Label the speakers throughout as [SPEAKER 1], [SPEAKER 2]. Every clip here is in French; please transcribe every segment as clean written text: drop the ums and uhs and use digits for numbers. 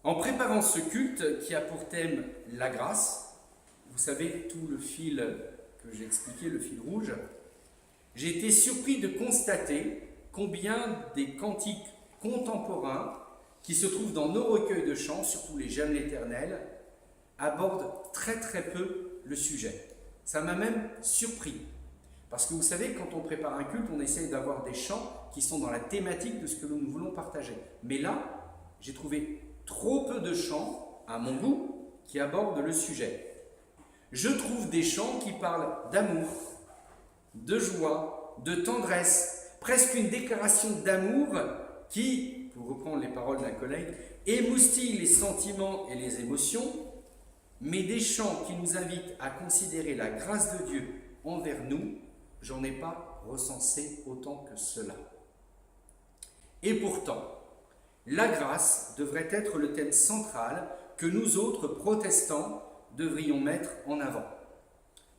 [SPEAKER 1] En préparant ce culte qui a pour thème la grâce, vous savez tout le fil que j'ai expliqué, le fil rouge, j'ai été surpris de constater combien des cantiques contemporains qui se trouvent dans nos recueils de chants, surtout les J'aime l'Éternel, abordent très peu le sujet. Ça m'a même surpris. Parce que vous savez, quand on prépare un culte, on essaye d'avoir des chants qui sont dans la thématique de ce que nous voulons partager. Mais là, j'ai trouvé trop peu de chants, à mon goût, qui abordent le sujet. Je trouve des chants qui parlent d'amour, de joie, de tendresse, presque une déclaration d'amour qui, pour reprendre les paroles d'un collègue, émoustille les sentiments et les émotions, mais des chants qui nous invitent à considérer la grâce de Dieu envers nous, j'en ai pas recensé autant que cela. Et pourtant, la grâce devrait être le thème central que nous autres protestants devrions mettre en avant.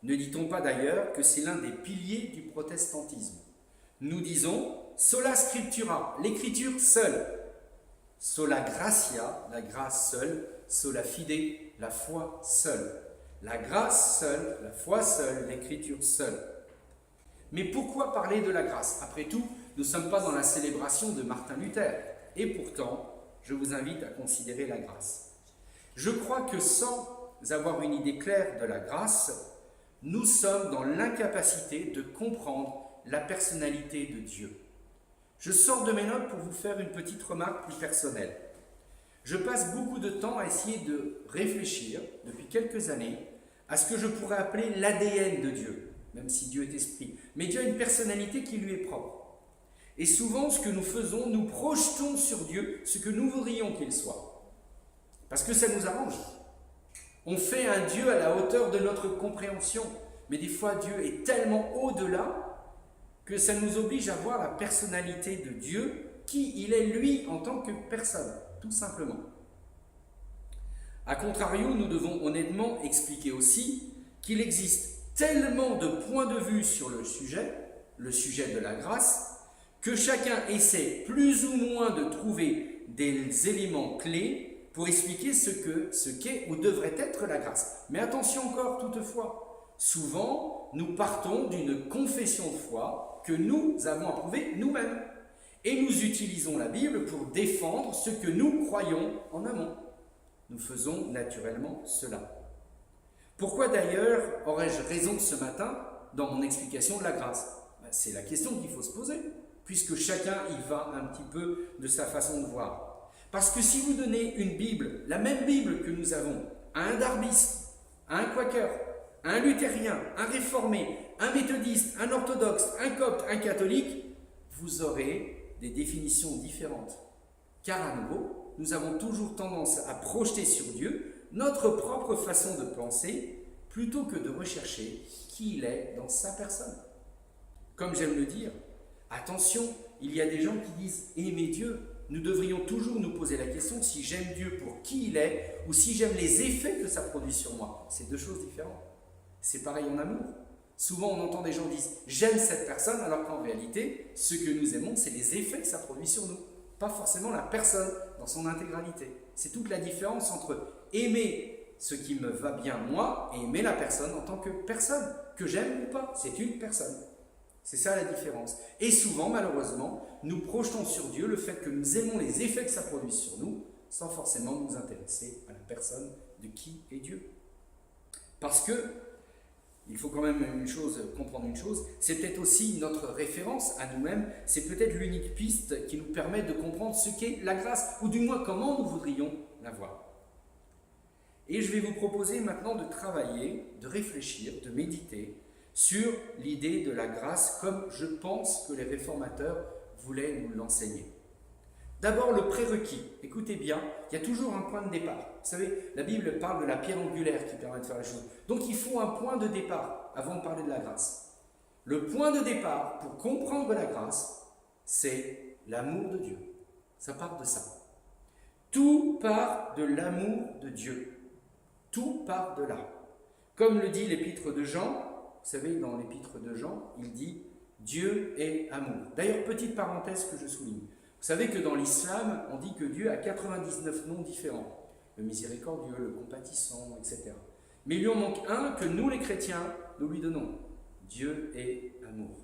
[SPEAKER 1] Ne dit-on pas d'ailleurs que c'est l'un des piliers du protestantisme? Nous disons sola scriptura, l'écriture seule, sola gratia, la grâce seule, sola fide, la foi seule. La grâce seule, la foi seule, l'écriture seule. Mais pourquoi parler de la grâce? Après tout, nous ne sommes pas dans la célébration de Martin Luther. Et pourtant, je vous invite à considérer la grâce. Je crois que sans avoir une idée claire de la grâce, nous sommes dans l'incapacité de comprendre la personnalité de Dieu. Je sors de mes notes pour vous faire une petite remarque plus personnelle. Je passe beaucoup de temps à essayer de réfléchir, depuis quelques années, à ce que je pourrais appeler l'ADN de Dieu, même si Dieu est esprit. Mais Dieu a une personnalité qui lui est propre. Et souvent, ce que nous faisons, nous projetons sur Dieu ce que nous voudrions qu'il soit. Parce que ça nous arrange. On fait un Dieu à la hauteur de notre compréhension. Mais des fois, Dieu est tellement au-delà que ça nous oblige à voir la personnalité de Dieu, qui il est lui en tant que personne, tout simplement. A contrario, nous devons honnêtement expliquer aussi qu'il existe tellement de points de vue sur le sujet de la grâce, que chacun essaie plus ou moins de trouver des éléments clés pour expliquer ce qu'est ou devrait être la grâce. Mais attention encore, toutefois, souvent nous partons d'une confession de foi que nous avons approuvée nous-mêmes. Et nous utilisons la Bible pour défendre ce que nous croyons en amont. Nous faisons naturellement cela. Pourquoi d'ailleurs aurais-je raison ce matin dans mon explication de la grâce? C'est la question qu'il faut se poser, puisque chacun y va un petit peu de sa façon de voir. Parce que si vous donnez une Bible, la même Bible que nous avons, à un darbiste, à un quaker, à un luthérien, un réformé, un méthodiste, un orthodoxe, un copte, un catholique, vous aurez des définitions différentes. Car à nouveau, nous avons toujours tendance à projeter sur Dieu notre propre façon de penser, plutôt que de rechercher qui il est dans sa personne. Comme j'aime le dire, attention, il y a des gens qui disent « aimer Dieu ». Nous devrions toujours nous poser la question si j'aime Dieu pour qui il est ou si j'aime les effets que ça produit sur moi. C'est deux choses différentes. C'est pareil en amour. Souvent, on entend des gens dire « j'aime cette personne », alors qu'en réalité, ce que nous aimons, c'est les effets que ça produit sur nous. Pas forcément la personne dans son intégralité. C'est toute la différence entre aimer ce qui me va bien moi et aimer la personne en tant que personne, que j'aime ou pas. C'est une personne. C'est ça la différence. Et souvent, malheureusement, nous projetons sur Dieu le fait que nous aimons les effets que ça produit sur nous, sans forcément nous intéresser à la personne de qui est Dieu. Parce que, il faut quand même comprendre une chose, c'est peut-être aussi notre référence à nous-mêmes, c'est peut-être l'unique piste qui nous permet de comprendre ce qu'est la grâce, ou du moins comment nous voudrions la voir. Et je vais vous proposer maintenant de travailler, de réfléchir, de méditer sur l'idée de la grâce comme je pense que les réformateurs voulaient nous l'enseigner. D'abord, le prérequis. Écoutez bien, il y a toujours un point de départ. Vous savez, la Bible parle de la pierre angulaire qui permet de faire les choses. Donc, il faut un point de départ avant de parler de la grâce. Le point de départ pour comprendre la grâce, c'est l'amour de Dieu. Ça part de ça. Tout part de l'amour de Dieu. Tout part de là. Comme le dit l'épître de Jean, vous savez, dans l'épître de Jean, il dit « Dieu est amour ». D'ailleurs, petite parenthèse que je souligne. Vous savez que dans l'islam, on dit que Dieu a 99 noms différents. Le miséricordieux, le compatissant, etc. Mais il lui en manque un que nous les chrétiens, nous lui donnons. Dieu est amour.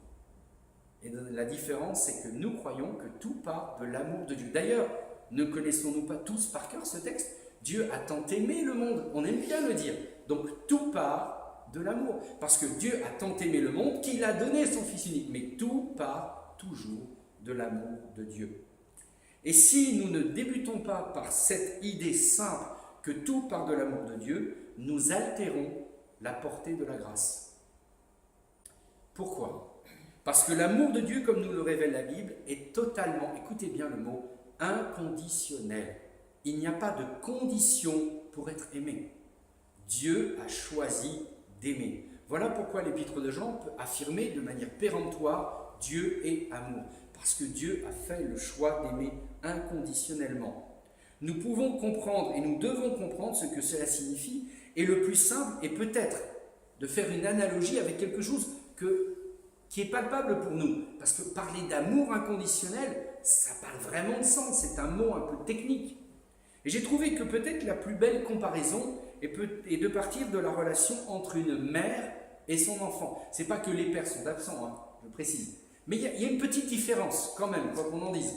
[SPEAKER 1] Et la différence, c'est que nous croyons que tout part de l'amour de Dieu. D'ailleurs, ne connaissons-nous pas tous par cœur ce texte? Dieu a tant aimé le monde, on aime bien le dire. Donc tout part de l'amour. Parce que Dieu a tant aimé le monde qu'il a donné son Fils unique. Mais tout part toujours de l'amour de Dieu. Et si nous ne débutons pas par cette idée simple que tout part de l'amour de Dieu, nous altérons la portée de la grâce. Pourquoi? Parce que l'amour de Dieu, comme nous le révèle la Bible, est totalement, écoutez bien le mot, inconditionnel. Il n'y a pas de condition pour être aimé. Dieu a choisi d'aimer. Voilà pourquoi l'épître de Jean peut affirmer de manière péremptoire, Dieu est amour. Parce que Dieu a fait le choix d'aimer inconditionnellement. Nous pouvons comprendre et nous devons comprendre ce que cela signifie, et le plus simple est peut-être de faire une analogie avec quelque chose qui est palpable pour nous. Parce que parler d'amour inconditionnel, ça parle vraiment de sens, c'est un mot un peu technique. Et j'ai trouvé que peut-être la plus belle comparaison est de partir de la relation entre une mère et son enfant. C'est pas que les pères sont absents, hein, je précise. Mais il y a une petite différence quand même, quoi qu'on en dise.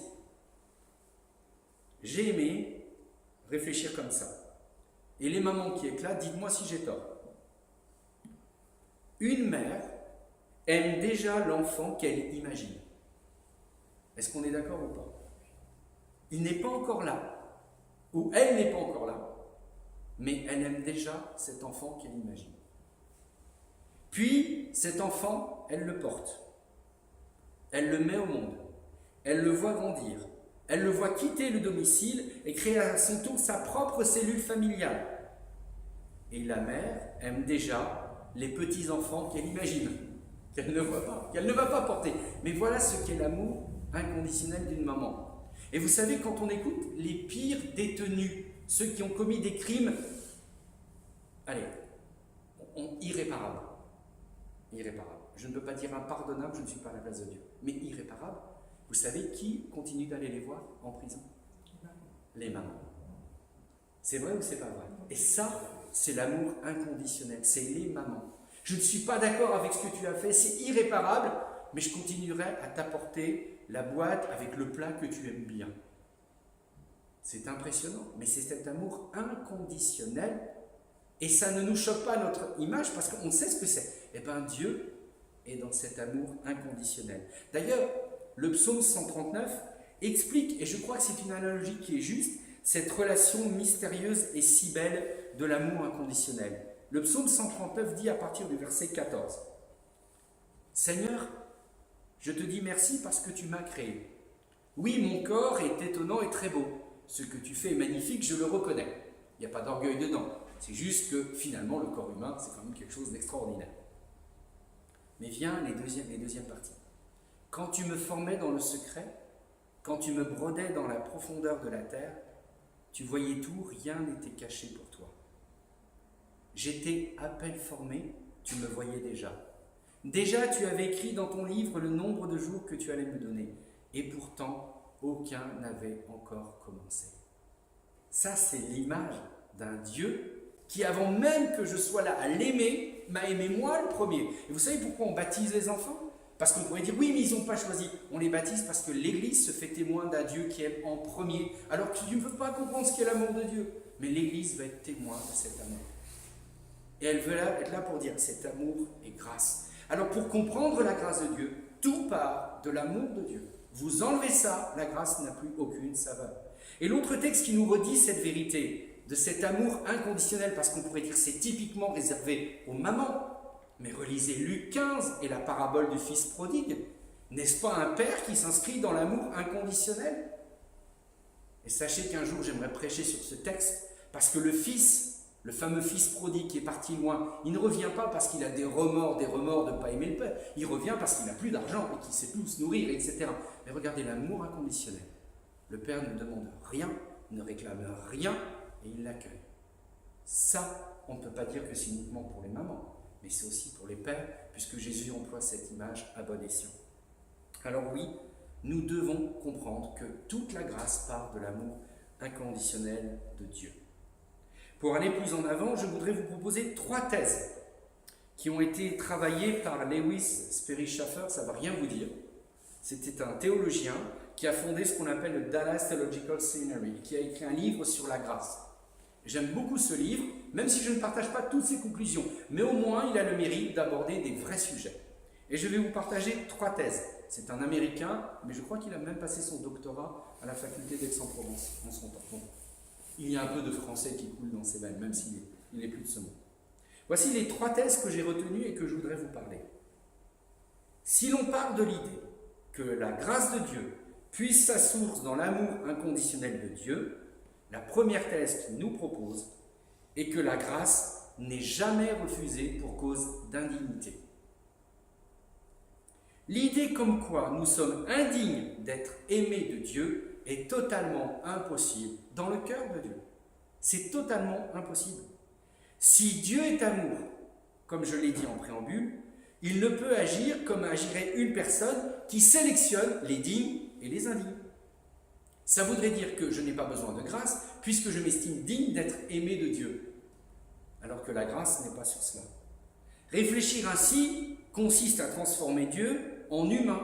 [SPEAKER 1] J'ai aimé réfléchir comme ça. Et les mamans qui éclatent, dites-moi si j'ai tort. Une mère aime déjà l'enfant qu'elle imagine. Est-ce qu'on est d'accord ou pas? Il n'est pas encore là, ou elle n'est pas encore là, mais elle aime déjà cet enfant qu'elle imagine. Puis, cet enfant, elle le porte. Elle le met au monde. Elle le voit grandir. Elle le voit quitter le domicile et créer à son tour sa propre cellule familiale. Et la mère aime déjà les petits-enfants qu'elle imagine, qu'elle ne voit pas, qu'elle ne va pas porter. Mais voilà ce qu'est l'amour inconditionnel d'une maman. Et vous savez, quand on écoute les pires détenus, ceux qui ont commis des crimes, irréparables. Irréparables. Je ne peux pas dire impardonnable, je ne suis pas à la place de Dieu. Mais irréparables, vous savez qui continue d'aller les voir en prison? Les mamans. C'est vrai ou c'est pas vrai? Et ça, c'est l'amour inconditionnel, c'est les mamans. Je ne suis pas d'accord avec ce que tu as fait, c'est irréparable, mais je continuerai à t'apporter la boîte avec le plat que tu aimes bien. C'est impressionnant, mais c'est cet amour inconditionnel, et ça ne nous choque pas notre image parce qu'on sait ce que c'est. Eh bien, Dieu est dans cet amour inconditionnel. D'ailleurs, le psaume 139 explique, et je crois que c'est une analogie qui est juste, cette relation mystérieuse et si belle de l'amour inconditionnel. Le psaume 139 dit à partir du verset 14, « Seigneur, je te dis merci parce que tu m'as créé. Oui, mon corps est étonnant et très beau. Ce que tu fais est magnifique, je le reconnais. Il n'y a pas d'orgueil dedans. C'est juste que finalement, le corps humain, c'est quand même quelque chose d'extraordinaire. Mais vient les deuxièmes parties. Quand tu me formais dans le secret, quand tu me brodais dans la profondeur de la terre, tu voyais tout, rien n'était caché pour toi. J'étais à peine formé, tu me voyais déjà. Déjà, tu avais écrit dans ton livre le nombre de jours que tu allais me donner. Et pourtant, aucun n'avait encore commencé. » Ça, c'est l'image d'un Dieu qui, avant même que je sois là à l'aimer, m'a aimé moi le premier. Et vous savez pourquoi on baptise les enfants? Parce qu'on pourrait dire, oui, mais ils n'ont pas choisi. On les baptise parce que l'Église se fait témoin d'un Dieu qui aime en premier. Alors que tu ne peux pas comprendre ce qu'est l'amour de Dieu. Mais l'Église va être témoin de cet amour. Et elle veut être là pour dire, cet amour est grâce. Alors pour comprendre la grâce de Dieu, tout part de l'amour de Dieu. Vous enlevez ça, la grâce n'a plus aucune saveur. Et l'autre texte qui nous redit cette vérité, de cet amour inconditionnel, parce qu'on pourrait dire que c'est typiquement réservé aux mamans, mais relisez Luc 15 et la parabole du fils prodigue. N'est-ce pas un père qui s'inscrit dans l'amour inconditionnel? Et sachez qu'un jour j'aimerais prêcher sur ce texte, parce que le fils, le fameux fils prodigue qui est parti loin, il ne revient pas parce qu'il a des remords de ne pas aimer le père. Il revient parce qu'il n'a plus d'argent et qu'il ne sait plus où se nourrir, etc. Mais regardez l'amour inconditionnel. Le père ne demande rien, ne réclame rien et il l'accueille. Ça, on ne peut pas dire que c'est uniquement pour les mamans, mais c'est aussi pour les pères, puisque Jésus emploie cette image à bon escient. Alors oui, nous devons comprendre que toute la grâce part de l'amour inconditionnel de Dieu. Pour aller plus en avant, je voudrais vous proposer 3 thèses qui ont été travaillées par Lewis Sperry Chafer, ça ne va rien vous dire. C'était un théologien qui a fondé ce qu'on appelle le Dallas Theological Seminary, qui a écrit un livre sur la grâce. J'aime beaucoup ce livre, même si je ne partage pas toutes ses conclusions, mais au moins il a le mérite d'aborder des vrais sujets. Et je vais vous partager 3 thèses. C'est un Américain, mais je crois qu'il a même passé son doctorat à la faculté d'Aix-en-Provence en son temps. Bon. Il y a un peu de français qui coule dans ses veines, même s'il n'est plus de ce monde. Voici les 3 thèses que j'ai retenues et que je voudrais vous parler. Si l'on part de l'idée que la grâce de Dieu puise sa source dans l'amour inconditionnel de Dieu, la première thèse qu'il nous propose est que la grâce n'est jamais refusée pour cause d'indignité. L'idée comme quoi nous sommes indignes d'être aimés de Dieu est totalement impossible dans le cœur de Dieu. C'est totalement impossible. Si Dieu est amour, comme je l'ai dit en préambule, il ne peut agir comme agirait une personne qui sélectionne les dignes et les indignes. Ça voudrait dire que je n'ai pas besoin de grâce puisque je m'estime digne d'être aimé de Dieu, alors que la grâce n'est pas sur cela. Réfléchir ainsi consiste à transformer Dieu en humain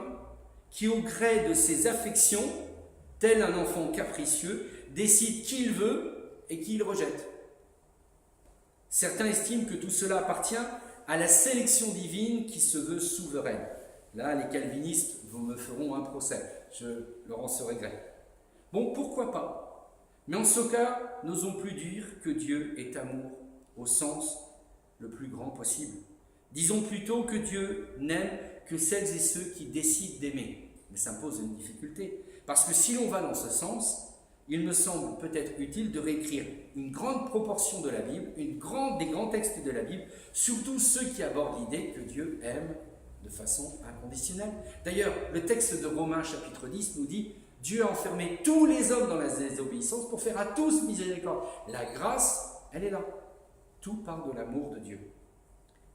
[SPEAKER 1] qui, au gré de ses affections, tel un enfant capricieux, décide qui il veut et qui il rejette. Certains estiment que tout cela appartient à la sélection divine qui se veut souveraine. Là, les calvinistes me feront un procès, je leur en serai gré. Bon, pourquoi pas? Mais en ce cas, n'osons plus dire que Dieu est amour, au sens le plus grand possible. Disons plutôt que Dieu n'aime que celles et ceux qui décident d'aimer. Mais ça me pose une difficulté, parce que si l'on va dans ce sens, il me semble peut-être utile de réécrire une grande proportion de la Bible, des grands textes de la Bible, surtout ceux qui abordent l'idée que Dieu aime de façon inconditionnelle. D'ailleurs, le texte de Romains chapitre 10 nous dit « Dieu a enfermé tous les hommes dans la désobéissance pour faire à tous miséricorde. » La grâce, elle est là. Tout part de l'amour de Dieu.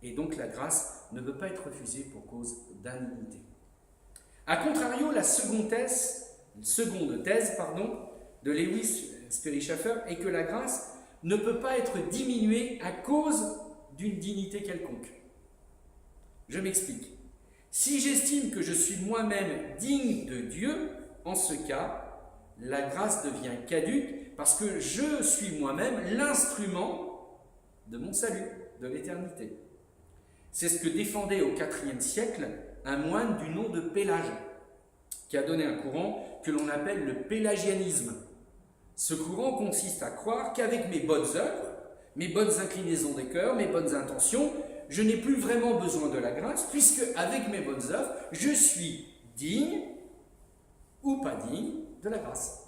[SPEAKER 1] Et donc la grâce ne peut pas être refusée pour cause d'indignité. A contrario, la seconde thèse de Lewis Sperry Chafer est que la grâce ne peut pas être diminuée à cause d'une dignité quelconque. Je m'explique. Si j'estime que je suis moi-même digne de Dieu, en ce cas, la grâce devient caduque parce que je suis moi-même l'instrument de mon salut, de l'éternité. C'est ce que défendait au IVe siècle un moine du nom de Pélage, qui a donné un courant que l'on appelle le pélagianisme. Ce courant consiste à croire qu'avec mes bonnes œuvres, mes bonnes inclinaisons des cœurs, mes bonnes intentions, je n'ai plus vraiment besoin de la grâce, puisque avec mes bonnes œuvres, je suis digne ou pas digne de la grâce.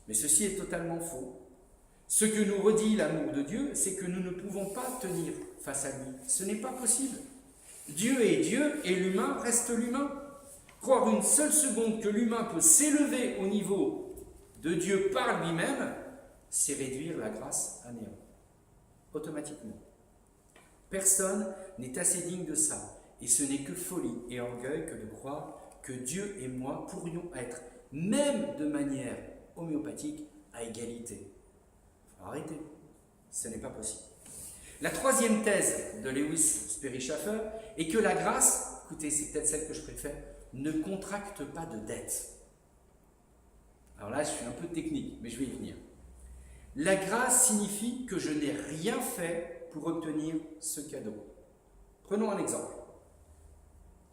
[SPEAKER 1] Mais ceci est totalement faux. Ce que nous redit l'amour de Dieu, c'est que nous ne pouvons pas tenir face à lui. Ce n'est pas possible. Dieu est Dieu et l'humain reste l'humain. Croire une seule seconde que l'humain peut s'élever au niveau de Dieu par lui-même, c'est réduire la grâce à néant. Automatiquement. Personne n'est assez digne de ça. Et ce n'est que folie et orgueil que de croire que Dieu et moi pourrions être, même de manière homéopathique, à égalité. Il faut arrêter. Ce n'est pas possible. La troisième thèse de Lewis Sperry Chafer est que la grâce, écoutez, c'est peut-être celle que je préfère, ne contracte pas de dette. Alors là, je suis un peu technique, mais je vais y venir. La grâce signifie que je n'ai rien fait pour obtenir ce cadeau. Prenons un exemple.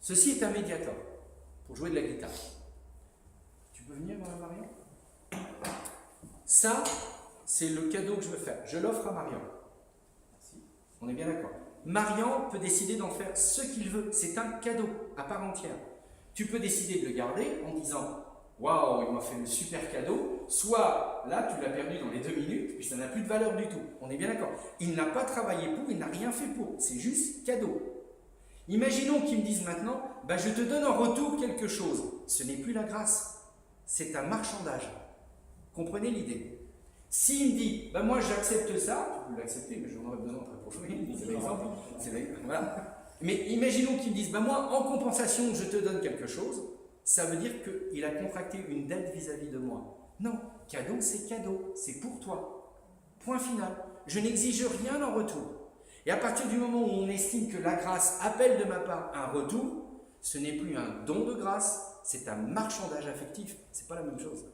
[SPEAKER 1] Ceci est un médiator pour jouer de la guitare. Tu peux venir, Marion? Ça, c'est le cadeau que je veux faire. Je l'offre à Marion. Merci. On est bien d'accord. Marion peut décider d'en faire ce qu'il veut. C'est un cadeau à part entière. Tu peux décider de le garder en disant « Waouh, il m'a fait un super cadeau », soit là, tu l'as perdu dans les 2 minutes, puis ça n'a plus de valeur du tout. On est bien d'accord. Il n'a pas travaillé pour, il n'a rien fait pour. C'est juste cadeau. Imaginons qu'ils me disent maintenant « Je te donne en retour quelque chose ». Ce n'est plus la grâce, c'est un marchandage. Comprenez l'idée? S'il me dit « Moi, j'accepte ça », tu peux l'accepter, mais j'en aurais besoin pour jouer. C'est l'exemple. Voilà. Mais imaginons qu'ils me disent « Moi, en compensation, je te donne quelque chose », ça veut dire qu'il a contracté une dette vis-à-vis de moi. Non, cadeau, c'est pour toi. Point final. Je n'exige rien en retour. Et à partir du moment où on estime que la grâce appelle de ma part un retour, ce n'est plus un don de grâce, c'est un marchandage affectif. C'est pas la même chose.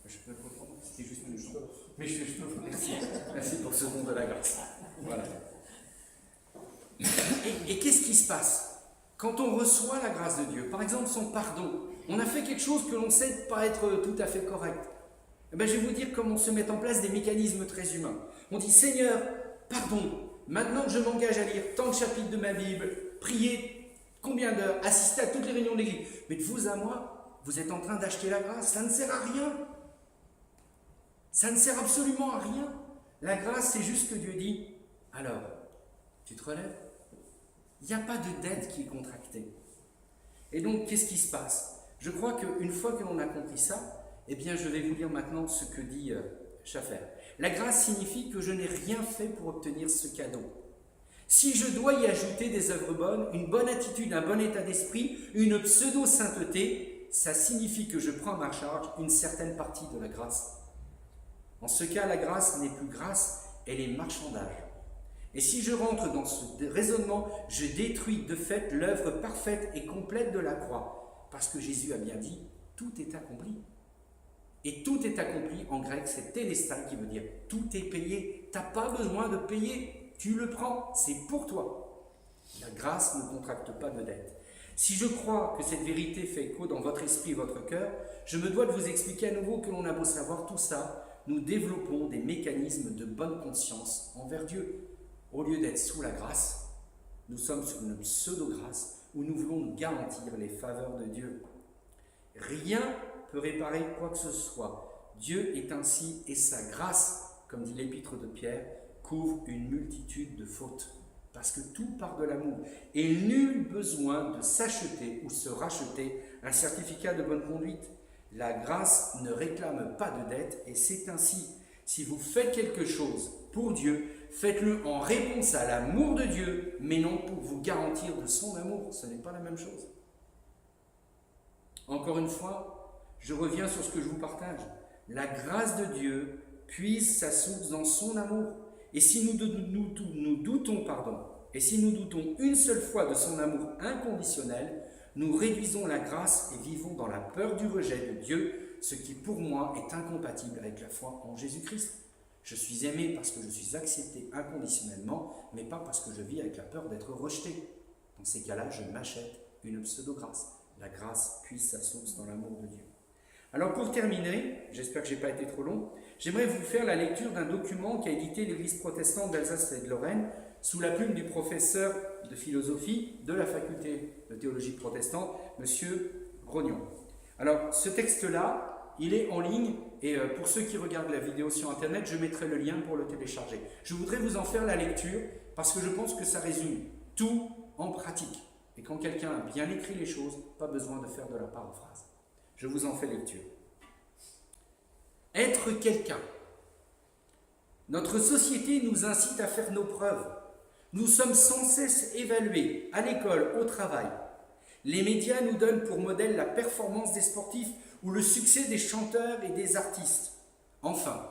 [SPEAKER 1] Je peux comprendre, c'était juste une chose. Mais je te remercie. Merci pour ce don de la grâce. Voilà. Et qu'est-ce qui se passe quand on reçoit la grâce de Dieu? Par exemple, son pardon. On a fait quelque chose que l'on sait pas être tout à fait correct. Eh bien, je vais vous dire comment se mettent en place des mécanismes très humains. On dit, Seigneur, pardon, maintenant que je m'engage à lire tant de chapitres de ma Bible, prier combien d'heures, assister à toutes les réunions de l'église, mais de vous à moi, vous êtes en train d'acheter la grâce, ça ne sert à rien. Ça ne sert absolument à rien. La grâce, c'est juste que Dieu dit, alors, tu te relèves? Il n'y a pas de dette qui est contractée. Et donc, qu'est-ce qui se passe? Je crois qu'une fois que l'on a compris ça, eh bien, je vais vous lire maintenant ce que dit Schaffer. La grâce signifie que je n'ai rien fait pour obtenir ce cadeau. Si je dois y ajouter des œuvres bonnes, une bonne attitude, un bon état d'esprit, une pseudo-sainteté, ça signifie que je prends à ma charge une certaine partie de la grâce. En ce cas, la grâce n'est plus grâce, elle est marchandage. Et si je rentre dans ce raisonnement, je détruis de fait l'œuvre parfaite et complète de la croix. Parce que Jésus a bien dit, tout est accompli. Et tout est accompli, en grec, c'est télestai qui veut dire tout est payé. Tu n'as pas besoin de payer, tu le prends, c'est pour toi. La grâce ne contracte pas de dette. Si je crois que cette vérité fait écho dans votre esprit et votre cœur, je me dois de vous expliquer à nouveau que l'on a beau savoir tout ça, nous développons des mécanismes de bonne conscience envers Dieu. Au lieu d'être sous la grâce, nous sommes sur une pseudo-grâce où nous voulons nous garantir les faveurs de Dieu. Rien ne peut réparer quoi que ce soit. Dieu est ainsi et sa grâce, comme dit l'épître de Pierre, couvre une multitude de fautes. Parce que tout part de l'amour. Et nul besoin de s'acheter ou se racheter un certificat de bonne conduite. La grâce ne réclame pas de dette et c'est ainsi. Si vous faites quelque chose pour Dieu, faites-le en réponse à l'amour de Dieu, mais non pour vous garantir de son amour. Ce n'est pas la même chose. Encore une fois, je reviens sur ce que je vous partage. La grâce de Dieu puise sa source dans son amour. Et si nous doutons une seule fois de son amour inconditionnel, nous réduisons la grâce et vivons dans la peur du rejet de Dieu, ce qui pour moi est incompatible avec la foi en Jésus-Christ. Je suis aimé parce que je suis accepté inconditionnellement, mais pas parce que je vis avec la peur d'être rejeté. Dans ces cas-là, je m'achète une pseudo-grâce. La grâce puise sa source dans l'amour de Dieu. Alors pour terminer, j'espère que je n'ai pas été trop long, j'aimerais vous faire la lecture d'un document qu'a édité l'Église protestante d'Alsace et de Lorraine sous la plume du professeur de philosophie de la faculté de théologie protestante, M. Grognon. Alors ce texte-là, il est en ligne et pour ceux qui regardent la vidéo sur Internet, je mettrai le lien pour le télécharger. Je voudrais vous en faire la lecture parce que je pense que ça résume tout en pratique. Et quand quelqu'un a bien écrit les choses, pas besoin de faire de la paraphrase. Je vous en fais lecture. Être quelqu'un. Notre société nous incite à faire nos preuves. Nous sommes sans cesse évalués, à l'école, au travail. Les médias nous donnent pour modèle la performance des sportifs ou le succès des chanteurs et des artistes. Enfin,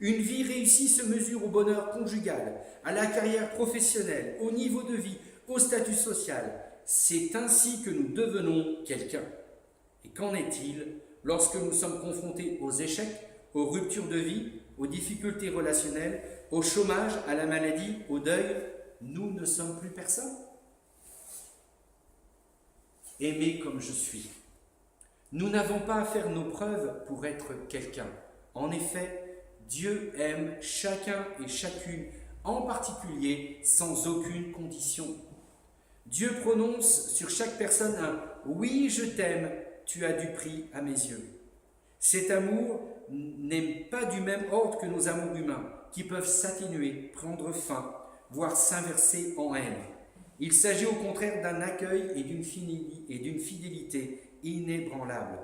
[SPEAKER 1] une vie réussie se mesure au bonheur conjugal, à la carrière professionnelle, au niveau de vie, au statut social. C'est ainsi que nous devenons quelqu'un. Et qu'en est-il lorsque nous sommes confrontés aux échecs, aux ruptures de vie, aux difficultés relationnelles, au chômage, à la maladie, au deuil? Nous ne sommes plus personne. Aimer comme je suis. Nous n'avons pas à faire nos preuves pour être quelqu'un. En effet, Dieu aime chacun et chacune, en particulier sans aucune condition. Dieu prononce sur chaque personne un « oui, je t'aime, tu as du prix à mes yeux ». Cet amour n'est pas du même ordre que nos amours humains, qui peuvent s'atténuer, prendre fin, voire s'inverser en haine. Il s'agit au contraire d'un accueil et d'une fidélité inébranlable.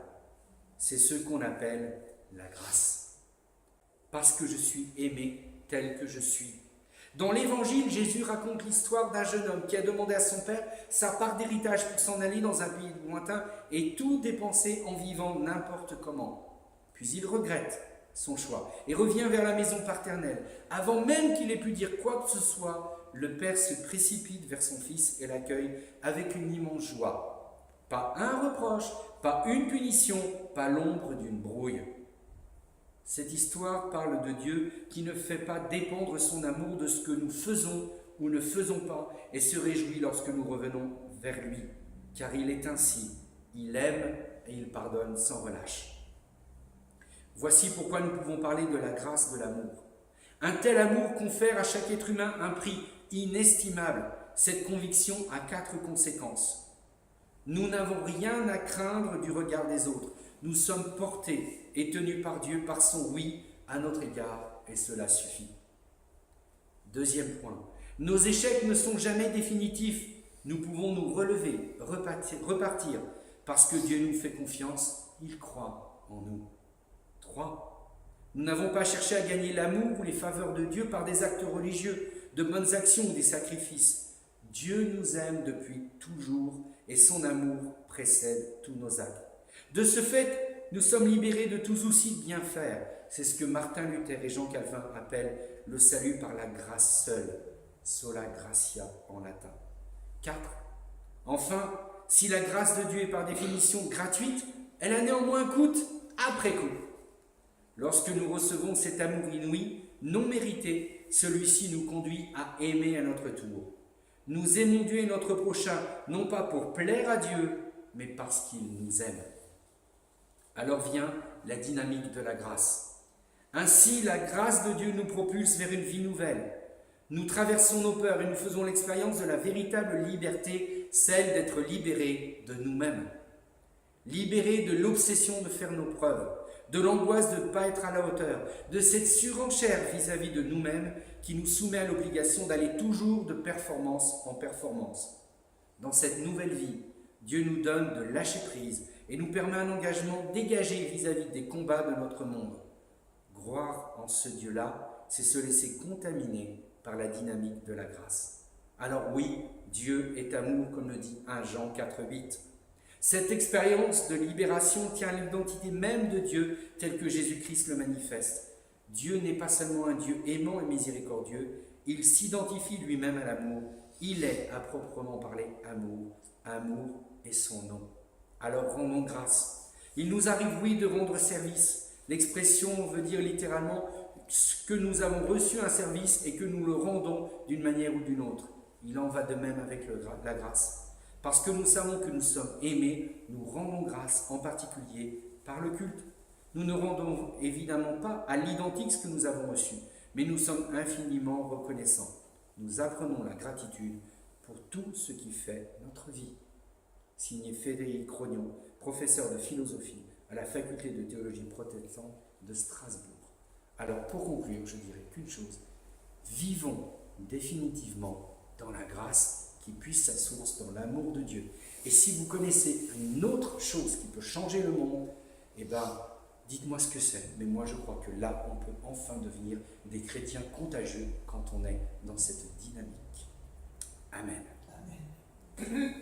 [SPEAKER 1] C'est ce qu'on appelle la grâce. Parce que je suis aimé tel que je suis. Dans l'Évangile, Jésus raconte l'histoire d'un jeune homme qui a demandé à son père sa part d'héritage pour s'en aller dans un pays lointain et tout dépenser en vivant n'importe comment. Puis il regrette son choix et revient vers la maison paternelle. Avant même qu'il ait pu dire quoi que ce soit, le père se précipite vers son fils et l'accueille avec une immense joie. Pas un reproche, pas une punition, pas l'ombre d'une brouille. Cette histoire parle de Dieu qui ne fait pas dépendre son amour de ce que nous faisons ou ne faisons pas et se réjouit lorsque nous revenons vers lui. Car il est ainsi, il aime et il pardonne sans relâche. Voici pourquoi nous pouvons parler de la grâce de l'amour. Un tel amour confère à chaque être humain un prix inestimable. Cette conviction a 4 conséquences. Nous n'avons rien à craindre du regard des autres. Nous sommes portés et tenus par Dieu par son oui à notre égard, et cela suffit. Deuxième point, nos échecs ne sont jamais définitifs. Nous pouvons nous relever, repartir, parce que Dieu nous fait confiance, il croit en nous. 3. Nous n'avons pas cherché à gagner l'amour ou les faveurs de Dieu par des actes religieux, de bonnes actions ou des sacrifices. Dieu nous aime depuis toujours et son amour précède tous nos actes. De ce fait, nous sommes libérés de tout souci de bien faire. C'est ce que Martin Luther et Jean Calvin appellent le salut par la grâce seule, sola gratia en latin. 4. Enfin, si la grâce de Dieu est par définition gratuite, elle a néanmoins un coût après coup. Lorsque nous recevons cet amour inouï, non mérité, celui-ci nous conduit à aimer à notre tour. Nous aimons Dieu et notre prochain, non pas pour plaire à Dieu, mais parce qu'il nous aime. Alors vient la dynamique de la grâce. Ainsi, la grâce de Dieu nous propulse vers une vie nouvelle. Nous traversons nos peurs et nous faisons l'expérience de la véritable liberté, celle d'être libérés de nous-mêmes. Libérés de l'obsession de faire nos preuves, de l'angoisse de ne pas être à la hauteur, de cette surenchère vis-à-vis de nous-mêmes qui nous soumet à l'obligation d'aller toujours de performance en performance. Dans cette nouvelle vie, Dieu nous donne de lâcher prise et nous permet un engagement dégagé vis-à-vis des combats de notre monde. Croire en ce Dieu-là, c'est se laisser contaminer par la dynamique de la grâce. Alors oui, Dieu est amour, comme le dit 1 Jean 4,8. Cette expérience de libération tient à l'identité même de Dieu telle que Jésus-Christ le manifeste. Dieu n'est pas seulement un Dieu aimant et miséricordieux, il s'identifie lui-même à l'amour. Il est, à proprement parler, amour. Amour est son nom. Alors rendons grâce. Il nous arrive, oui, de rendre service. L'expression veut dire littéralement que nous avons reçu un service et que nous le rendons d'une manière ou d'une autre. Il en va de même avec la grâce. Parce que nous savons que nous sommes aimés, nous rendons grâce, en particulier par le culte. Nous ne rendons évidemment pas à l'identique ce que nous avons reçu, mais nous sommes infiniment reconnaissants. Nous apprenons la gratitude pour tout ce qui fait notre vie. Signé Frédéric Rognon, professeur de philosophie à la faculté de théologie protestante de Strasbourg. Alors pour conclure, je dirais qu'une chose, vivons définitivement dans la grâce qui puise sa source dans l'amour de Dieu. Et si vous connaissez une autre chose qui peut changer le monde, eh bien, dites-moi ce que c'est. Mais moi, je crois que là, on peut enfin devenir des chrétiens contagieux quand on est dans cette dynamique. Amen.
[SPEAKER 2] Amen.